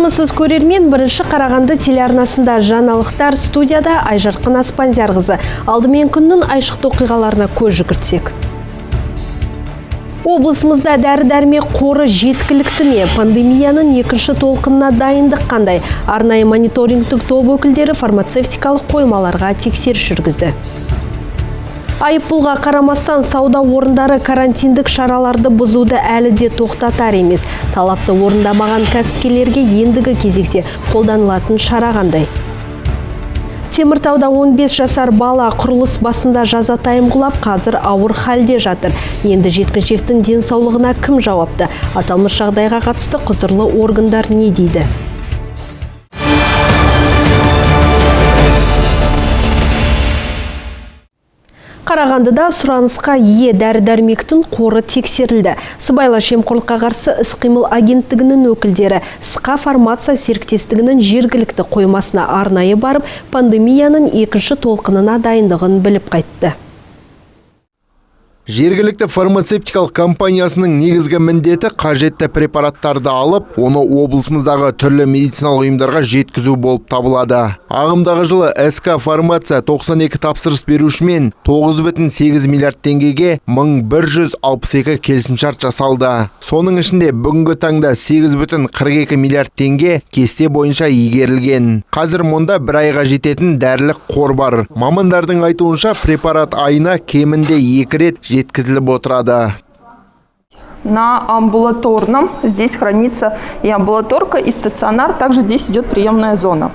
Армысыз көрермен, бірінші Қарағанды телеарнасында жаңалықтар, студияда Айжарқын Аспандиярқызы. Алдымен күннің айшықты оқиғаларына көз жүгіртсек. Облысымызда дәрі-дәрмек қоры жеткілікті ме? Пандемияның екінші толқынына дайындық қандай? Арнайы мониторингтік топ өкілдері фармацевтикалық қоймаларға тексеріс жүргізді. Айыппұлға қарамастан сауда орындары карантиндік шараларды бұзуды әлі де тоқтатар емес. Талапты орындамаған кәсіпкерлерге ендігі кезекте қолданылатын шара қандай? Теміртауда 15 жасар бала құрылыс басында жазатайым құлап, қазір ауыр халде жатыр. Енді жеткіншектің денсаулығына кім жауапты? Аталмыш жағдайға қатысты құзырлы органдар не дейді? Қарағандыда сұранысқа ие дәрі-дәрмектің қоры тексерілді. Сыбайлас жемқорлыққа қарсы іс-қимыл агенттігінің өкілдері СКА фармация серіктестігінің жергілікті қоймасына арнайы барып, пандемияның екінші толқынына дайындығын біліп қайтты. Жергілікті фармацевтикалық компаниясының негізгі міндеті қажетті препараттарды алып, оны облысымыздағы түрлі медициналық ұйымдарға жеткізу болып табылады. Ағымдағы жылы СК фармация 92 тапсырыс берушімен 9,8 миллиард теңгеге 1162 келісімшарт жасалды. Соның ішінде бүгінгі таңда 8,42 миллиард теңге кесте бойынша игерілген. Қазір мұнда бір айға жететін дәрілік қор бар. Мамандардың айтуынша препарат айына кемінде 2 рет жеткізіліп отырады. На амбулаторном здесь хранится и амбулаторка, и стационар, также здесь идет приемная зона.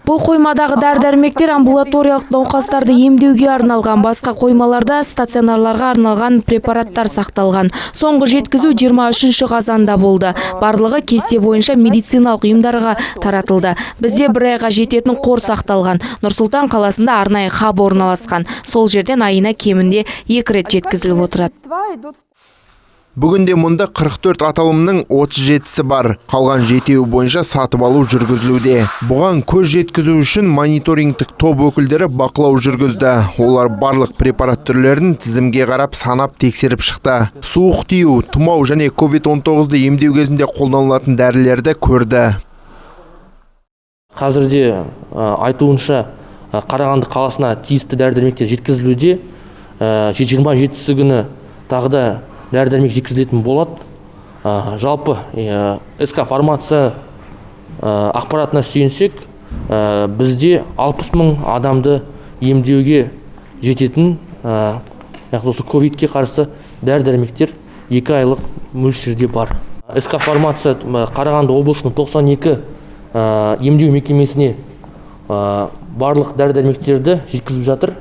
Бұл қоймадағы дәрі-дәрмектер амбулаториялық науқастарды емдеуге арналған, басқа қоймаларда стационарларға арналған препараттар сақталған. Соңғы жеткізу 23 қазанда болды. Барлығы кесте бойынша медициналық ұйымдарға таратылды. Бізде бір айға жететін қор сақталған. Нұр-Сұлтан қаласында арнайы хаб орналасқан. Сол жерден айына кемінде 2 рет жеткізіліп отырады. Бүгінде мұнда 44 аталымның 37-сі бар. Қалған 7-еуі бойынша сатып алу жүргізілуде. Бұған көз жеткізу үшін мониторингтік топ өкілдері бақылау жүргізді. Олар барлық препарат түрлерін тізімге қарап санап тексеріп шықты. Суық тию, тұмау және COVID-19-ды емдеу кезінде қолданылатын дәрілерді көрді. Қазірде айтуынша Қарағанды қаласына тиісті дәрі-дәрмектер жеткізілуде. 27-сі күні тағы да дәрі-дәрмек жеткізілетін болады. Жалпы СК фармация ақпаратына сүйенсек, бізде 60 мың адамды емдеуге жететін ковидке қарсы дәрі-дәрмектер 2 айлық мөлшерде бар. СК фармация Қарағанды облысының 92 емдеу мекемесіне барлық дәрі-дәрмектерді жеткізіп жатыр.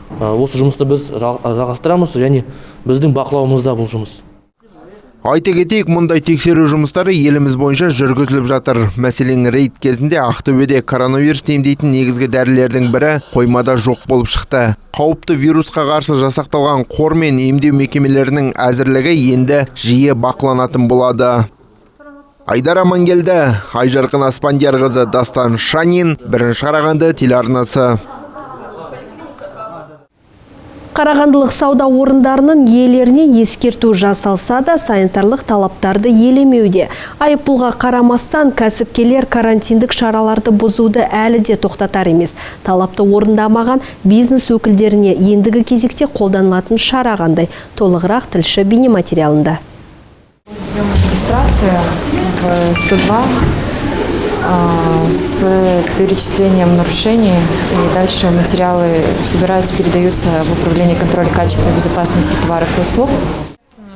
Осы жұмысты біз жалғастырамыз және біздің бақылауымызда бұл жұмыс. Айта кетейік, мұндай тексеру жұмыстары еліміз бойынша жүргізіліп жатыр. Мәселен, рейд кезінде Ақтөбеде коронавирус емдейтін негізгі дәрілердің бірі қоймада жоқ болып шықты. Қауіпті вирусқа қарсы жасақталған қор мен емдеу мекемелерінің әзірлігі енді жиі бақыланатын болады. Айдар Амангелді, Айжарқын Аспандиярқызы, Дастан Шанин, бірінші Қарағанды телеарнасы. Қарағандылық сауда орындарының иелеріне ескерту жасалса да санитарлық талаптарды елемеуде. Айыппұлға қарамастан кәсіпкерлер карантиндік шараларды бұзуды әлі де тоқтатар емес. Талапты орындамаған бизнес өкілдеріне ендігі кезекте қолданылатын шара қандай? Толығырақ тілші бейнематериалында. Регистрация в 102 с перечислением нарушений, и дальше материалы собираются, передаются в управление контроля качества и безопасности товаров и услуг.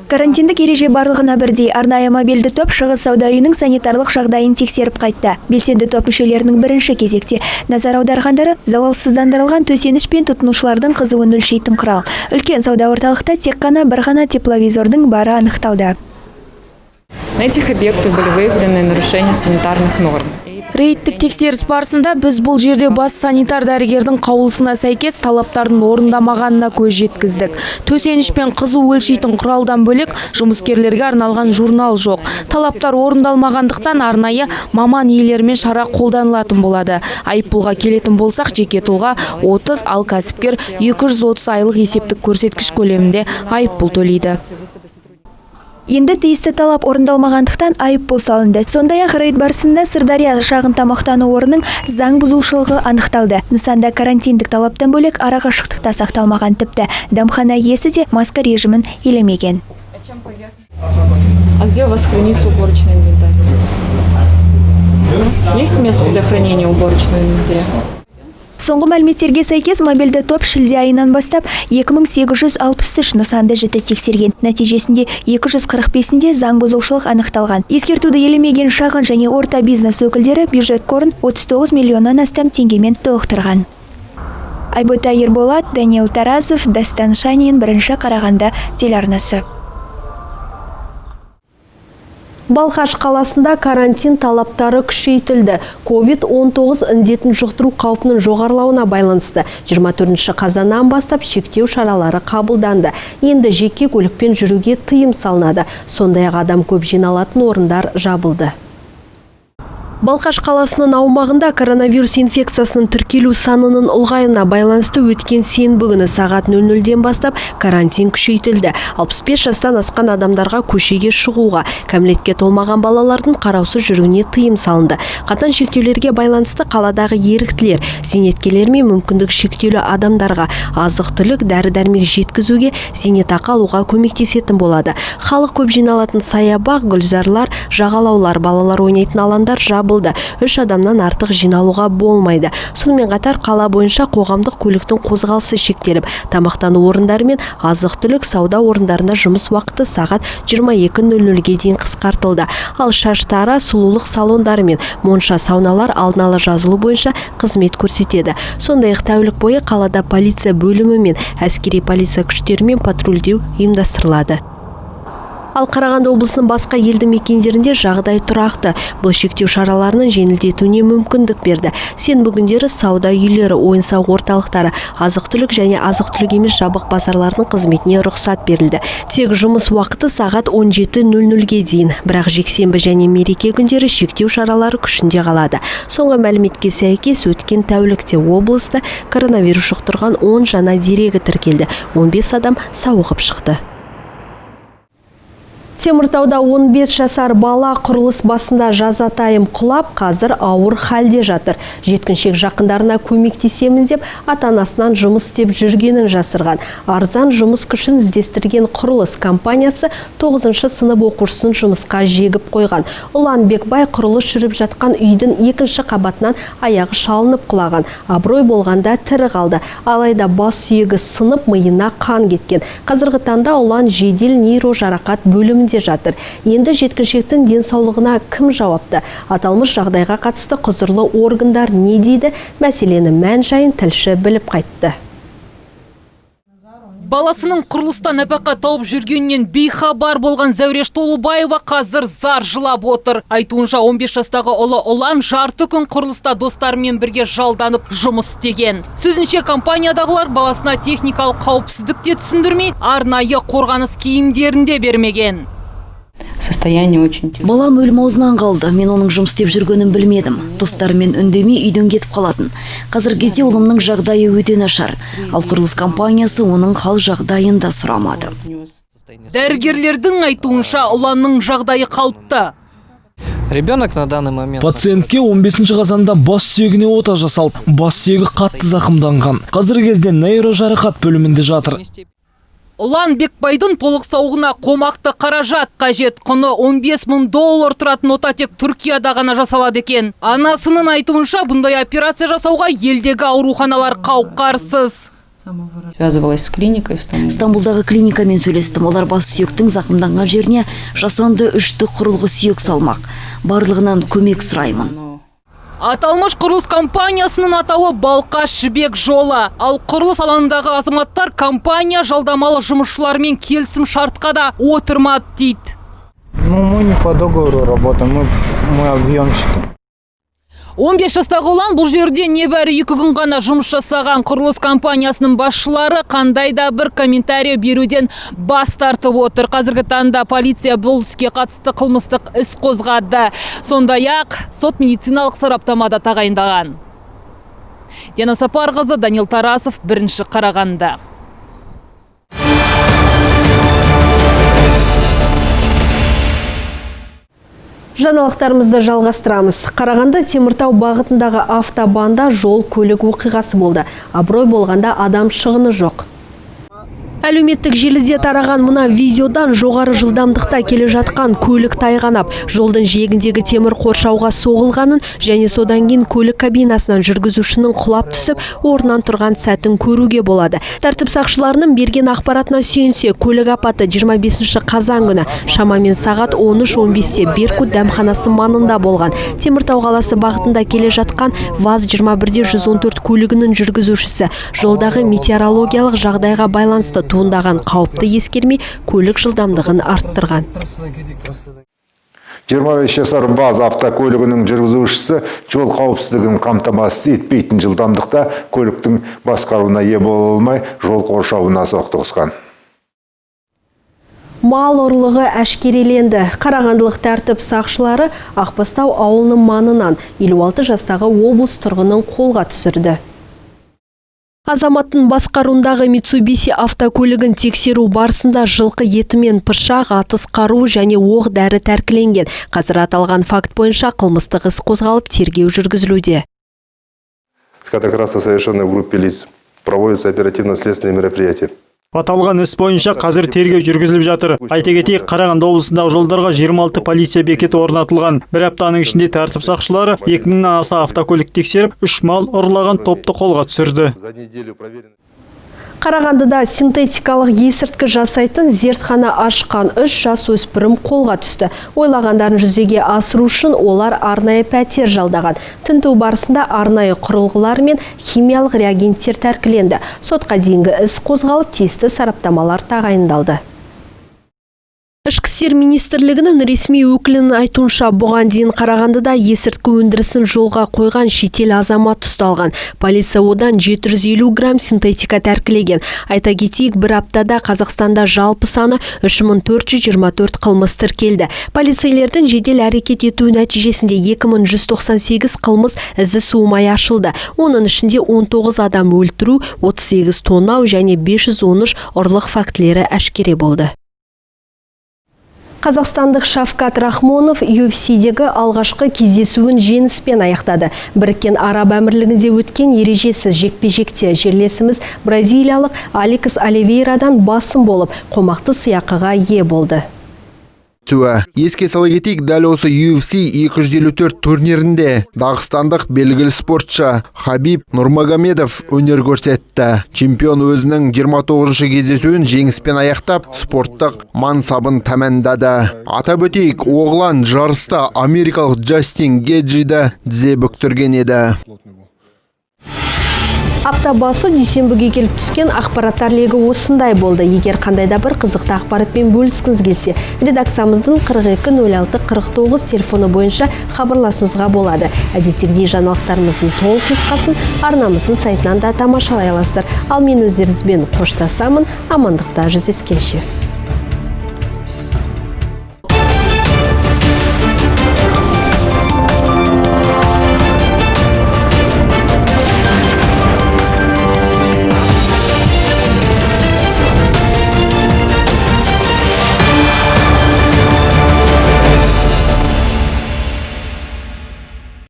Карантиндік ереже барлығына бірдей. Арнайы мобильді топ Шығыс сауда үйінің санитарлық жағдайын тексеріп қайтты. Белсенді топ мүшелерінің бірінші кезекте назар аударғандары залалсыздандырылған төсеніш пен тұтынушылардың қызуын өлшейтін құрал. Үлкен сауда орталықта тек қана бір ғана тепловизордың бары анықталды. На этих объектах были выявлены нарушения санитарных норм. Рейдтік тексеріс барысында біз бұл жерде бас санитар дәрігердің қаулысына сәйкес талаптардың орындамағанына көз жеткіздік. Төсеніш пен қызу өлшейтін құралдан бөлек жұмыскерлерге арналған журнал жоқ. Талаптар орындалмағандықтан арнайы маман иелерімен шара қолданылатын болады. Айыппұлға келетін болсақ, жеке тұлға 30, ал кәсіпкер 230 айлық есептік көрсеткіш көлемінде айыппұл төлейді. Енді тиісті талап орындалмағандықтан айыппұл салынды. Сондай-ақ рейд барысында Сырдария шағын тамақтану орнының заң бұзушылығы анықталды. Нысанда карантиндік талаптан бөлек арақашықтықта сақталмаған, тіпті дәмхана иесі де маска режимін елемеген. А где у вас хранится уборочный инвентарь? Есть место для хранения уборочного инвентаря? Соңғы мәліметтерге сәйкес мобильді топ шілде айынан бастап 2863 нысанды жіті тексерген. Нәтижесінде 245-інде заң бұзушылық анықталған. Ескертуді елемеген шағын және орта бизнес өкілдері бюджет қорын 39 миллионнан астам теңгемен толықтырған. Айбота Ерболат, Даниил Таразов, Дастан Шанин, Бірінші Қарағанды телеарнасы. Балқаш қаласында карантин талаптары күшейтілді. COVID-19 індетін жұқтыру қаупінің жоғарылауына байланысты 24 қазаннан бастап шектеу шаралары қабылданды. Енді жеке көлікпен жүруге тыйым салынады. Сондай-ақ адам көп жиналатын орындар жабылды. Балқаш қаласының аумағында коронавирус инфекциясының тіркелу санының ұлғаюына байланысты өткен сенбі күні сағат 00-ден бастап карантин күшейтілді. 65 жастан асқан адамдарға көшеге шығуға, кәмелетке толмаған балалардың қараусыз жүруіне тыйым салынды. Қатаң шектеулерге байланысты қаладағы еріктілер, зейнеткерлер мен мүмкіндік шектеулі адамдарға азық-түлік, дәрі-дәрмек жеткізуге, зейнетақы алуға көмектесетін болады. Халық көп жиналатын саябақ, гүлзарлар, жағалаулар, балалар ойнайтын алаңдар жабылды. 3 адамнан артық жиналуға болмайды. Сонымен қатар қала бойынша қоғамдық көліктің қозғалысы шектеліп, тамақтану орындары мен азық-түлік сауда орындарында жұмыс уақыты сағат 22:00-ге дейін қысқартылды. Ал шаштара, сұлулық салондары мен монша сауналар алдын ала жазылу бойынша қызмет көрсетеді. Сондай-ақ тәулік бойы қалада полиция бөлімі мен әскери полиция күштерімен патрульдеу ұйымдастырылады. Ал Қарағанды облысының басқа елді мекендерінде жағдай тұрақты. Бұл шектеу шараларының жеңілдетуіне мүмкіндік берді. Сенбі күндері сауда үйлері, ойын-сауық орталықтары, азық-түлік және азық-түлік емес жабық базарлардың қызметіне рұқсат берілді. Тек жұмыс уақыты сағат 17:00-ге дейін. Бірақ жексенбі және мереке күндері шектеу шаралары күшінде қалады. Соңғы мәліметке сәйкес өткен тәулікте облыста коронавирус жұқтырған 10 жаңа дерегі тіркелді. 15 адам сауығып шықты. Теміртауда 15 жасар бала құрылыс басында жазатайым құлап, қазір ауыр халде жатыр. Жеткіншек жақындарына көмектесемін деп, ата-анасынан жұмыс істеп жүргенін жасырған. Арзан жұмыс күшін іздестірген құрылыс компаниясы 9 сынып оқушысын жұмысқа жегіп қойған. Ұлан Бекбай құрылыс жүріп жатқан үйдің 2-ші қабатынан аяғы шалынып құлаған. Абырой болғанда тірі қалды. Алайда бас сүйегі сынып, миына қан кеткен. Қазіргі таңда Ұлан жедел нейро жарақат бөлімінде жатыр. Енді жеткіншектің денсаулығына кім жауапты? Аталмыш жағдайға қатысты құзырлы органдар не дейді? Мәселені мән-жайын тілші біліп қайтты. Баласының құрылыстан нәпақа тауып жүргеннен бейхабар болған Зәуреш Толубаева қазір зар жылап отыр. Айтуынша 15 жастағы ұлы Ұлан жарты күн құрылыста достарымен бірге жалданып жұмыс істеген. Сөзінше компаниядағылар баласына техникалық қауіпсіздікте түсіндірмей, арнайы қорғаныс киімдерін де бермеген. Состояние очень тяжелое. Балам өлім аузынан қалды. Мен оның жұмыс істеп жүргенін білмедім. Достарымен үндемей үйден кетіп қалатын. Қазір кезде ұлымның жағдайы өте нашар. Ал құрылыс компаниясы оның хал жағдайын да сұрамады. Дәрігерлердің айтуынша Ұланның жағдайы қалыпты. Ребенок на данный момент... Пациентке 15 қазанда бас сүйегіне ота жасалып, бас сүйегі қатты зақымданған. Қазіргі кезде нейрожарақат бөлімінде жатыр. Ұлан Бекбайдың толық сауығына қомақты қаражат қажет. Құны $15 000 тұратын ота тек Түркияда ғана жасалады екен. Анасының айтуынша бұндай операция жасауға елдегі ауруханалар қауіп-қарсыз. Связывалась с клиникой. Стамбулдағы клиникамен сөйлестім. Олар бас сүйектің зақымданған жеріне жасанды 3-ті құрылғы сүйек салмақ. Барлығынан көмек сұраймын. Аталмыш құрылыс компаниясының атауы Балқаш жібек жолы. Ал құрылыс алаңындағы азаматтар компания жалдамалы жұмысшылармен келісім шартқа да отырмады дейді. Мы не по договору работаем, мы объемщики. 15 жастағы Ұлан бұл жерде небәрі 2 күн ғана жұмыс жасаған. Құрылыс компаниясының басшылары қандай да бір комментарий беруден бас тартып отыр. Қазіргі таңда полиция бұл іске қатысты қылмыстық іс қозғады. Сондай-ақ сот медициналық сараптамада тағайындаған. Диана Сапарқызы, Даниил Тарасов, Бірінші Қарағанды. Жаңалықтарымызды жалғастырамыз. Қарағанды Теміртау бағытындағы автобанда жол көлік оқиғасы болды. Абырой болғанда адам шығыны жоқ. Әлеуметтік желіде тараған мына видеодан жоғары жылдамдықта келе жатқан көлік тайғанап, жолдың жиегіндегі темір қоршауға соғылғанын және содан кейін көлік кабинасынан жүргізушінің құлап түсіп, орнынан тұрған сәтін көруге болады. Тәртіп сақшыларының берген ақпаратына сүйенсе, көлік апаты 25 қазан күні шамамен сағат 13:15-те Беркут дәмханасы маңында болған. Теміртау қаласы бағытында келе жатқан ВАЗ-21-114 көлігінің жүргізушісі жолдағы метеорологиялық жағдайға байланысты туындаған қауіпті ескермей көлік жылдамдығын арттырған. 25 жасар ВАЗ автокөлігінің жүргізушісі жол қауіпсіздігін қамтамасыз етпейтін жылдамдықта көліктің басқаруына ие бола алмай жол қоршауына соқтығысқан. Мал ұрлығы әшкереленді. Қарағандылық тәртіп сақшылары Ақбастау ауылының маңынан 56 жастағы облыс тұрғынын қолға түсірді. Азаматтың басқаруындағы Mitsubishi автокөлігін тексеру барысында жылқы еті мен пышақ, атыс қару және оқ дәрі тәркіленген. Қазір аталған факт бойынша қылмыстық іс қозғалып тергеу жүргізілуде. Скотокраса совершенной в группе лиц проводятся оперативно-следственные мероприятия. Аталған іс бойынша қазір тергеу жүргізіліп жатыр. Айта кетейік, Қарағанды облысындағы жолдарға 26 полиция бекеті орнатылған. Бір аптаның ішінде тәртіп сақшылары 2000-нан аса автокөлік тексеріп, 3 мал ұрлаған топты қолға түсірді. Қарағандыда синтетикалық есірткі жасайтын зертхана ашқан 3 жасөспірім қолға түсті. Ойлағандарын жүзеге асыру үшін олар арнайы пәтер жалдаған. Тінту барысында арнайы құрылғылар мен химиялық реагенттер тәркіленді. Сотқа дейінгі іс қозғалып, тиісті сараптамалар тағайындалды. Ішкі істер министрлігінің ресми өкілінің айтуынша, бұған дейін Қарағандыда есірткі өндірісін жолға қойған шетел азамат ұсталған. Полиция одан 750 грамм синтетика тәркілеген. Айта кетейік, бір аптада Қазақстанда жалпы саны 3424 қылмыс тіркелді. Полицейлердің жедел әрекет етуі нәтижесінде 2198 қылмыс ізі суымай ашылды. Оның ішінде 19 адам өлтіру, 38 тонау және 513 ұрлық фактілері әшкере болды. Қазақстандық Шавкат Рахмонов UFC-дегі алғашқы кездесуін жеңіспен аяқтады. Біріккен Араб Әмірлігінде өткен ережесіз жекпе-жекте жерлесіміз бразилиялық Алекс Оливейрадан басым болып, қомақты сыйақыға ие болды. Еске сала кетейік, дәл осы UFC 254 турнирінде дағыстандық белгілі спортшы Хабиб Нурмагомедов өнер көрсетті. Чемпион өзінің 29-шы кездесуін жеңіспен аяқтап, спорттық мансабын тәмәмдады. Атап өтейік, оғлан жарыста америкалық Джастин Геджиді тізе бүктірген еді. Апта басы дүйсенбіге келіп түскен ақпараттар легі осындай болды. Егер қандайда бір қызықты ақпаратпен бөліскіңіз келсе, редакциямыздың 42-06-49 телефоны бойынша хабарласуыңызға болады. Әдеттегідей жаңалықтарымыздың толық нұсқасын арнамыздың сайтынан да тамашалай аласыздар. Ал мен өздеріңізбен қоштасамын. Амандықта жүздескенше.